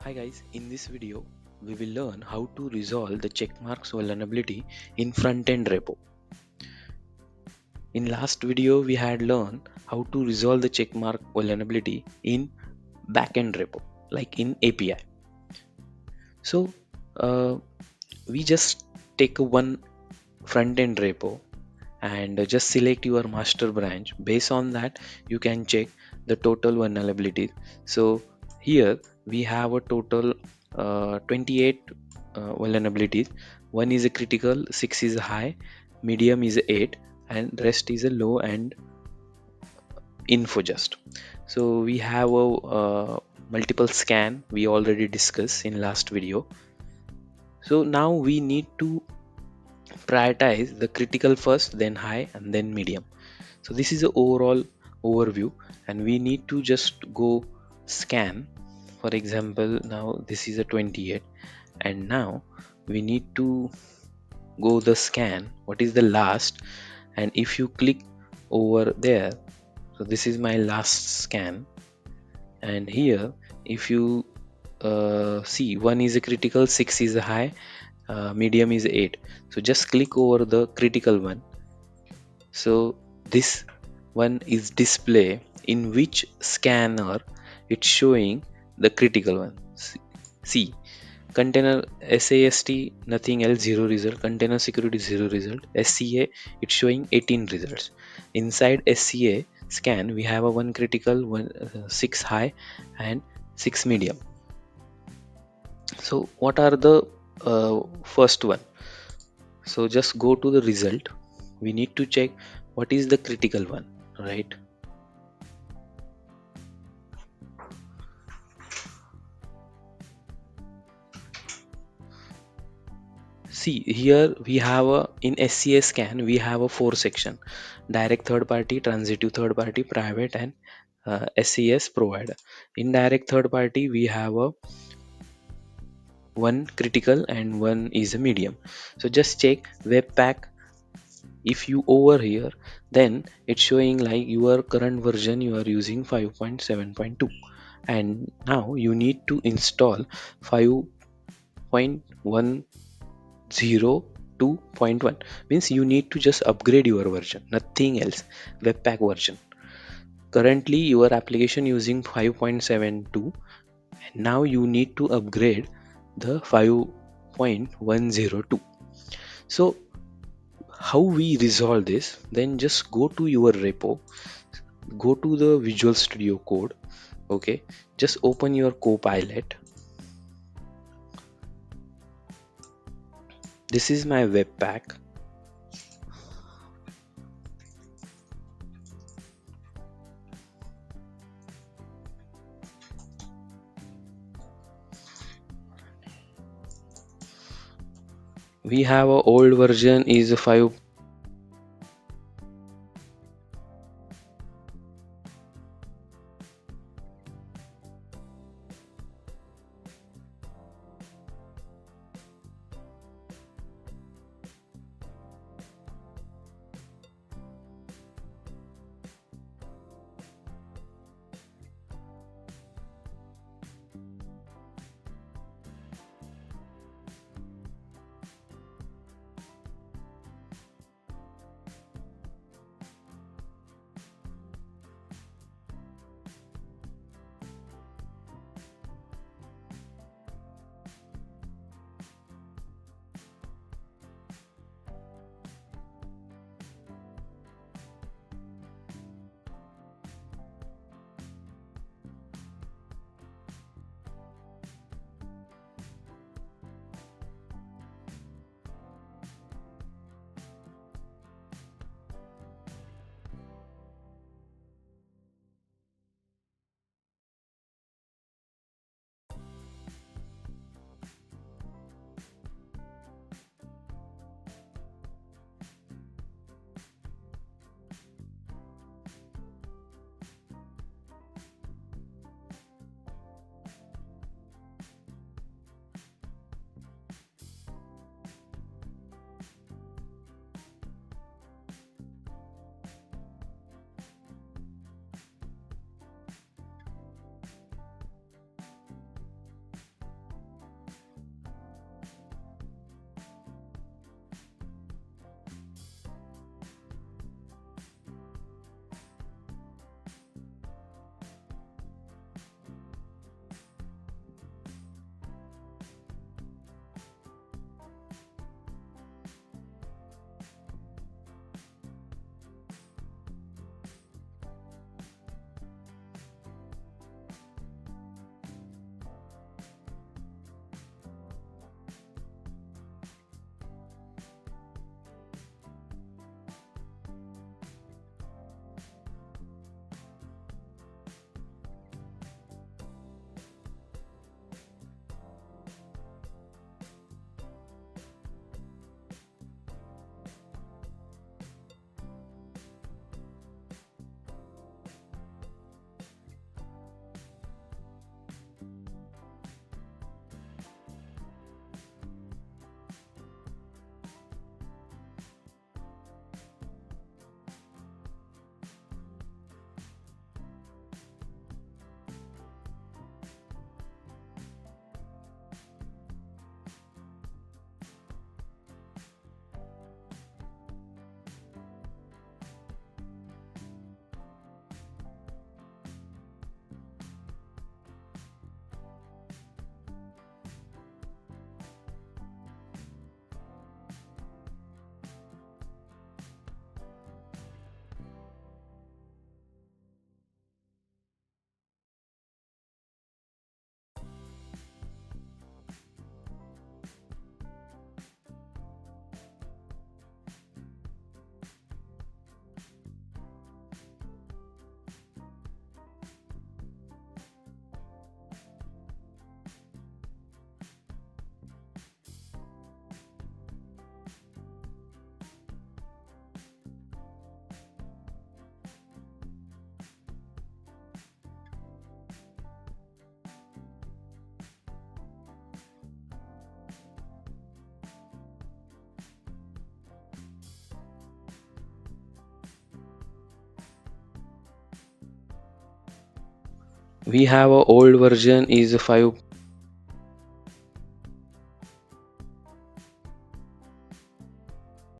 Hi guys, in this video we will learn how to resolve the checkmarks vulnerability in Frontend Repo. In last video we had learned how to resolve the checkmark vulnerability in backend repo like in API. So uh, we just take a one front-end repo and just select your master branch. Based on that you can check the total vulnerabilities. So here we have a total 28 vulnerabilities. One is a critical, 6 is a high, medium is a 8, and rest is a low and info just. So we have a multiple scan we already discussed in last video. So now we need to prioritize the critical first, then high, and then medium. So this is the overall overview, and we need to just go scan. For example, now this is a 28, and now we need to go the scan what is the last, and if you click over there, so this is my last scan, and here if you see, one is a critical, 6 is a high, medium is 8. So just click over the critical one. So this one is display in which scanner it's showing the critical one. See, container SAST nothing else, zero result. Container security, zero result. SCA it's showing 18 results. Inside SCA scan we have a one critical, one 6 high, and 6 medium. So what are the first one? So just go to the result. We need to check what is the critical one, right? See here we have a in SCA scan we have a four section: direct third party, transitive third party, private, and SES provider. In direct third party we have a one critical and one is a medium. So just check webpack. If you over here, then it's showing like your current version you are using 5.7.2, and now you need to install 5.10.2.1. Means you need to just upgrade your version, nothing else. Webpack version, currently your application using 5.72, and now you need to upgrade the 5.102. So how we resolve this? Then just go to your repo, go to the Visual Studio Code. Okay, just open your Copilot. This is my webpack. We have a old version is 5. we have a old version is 5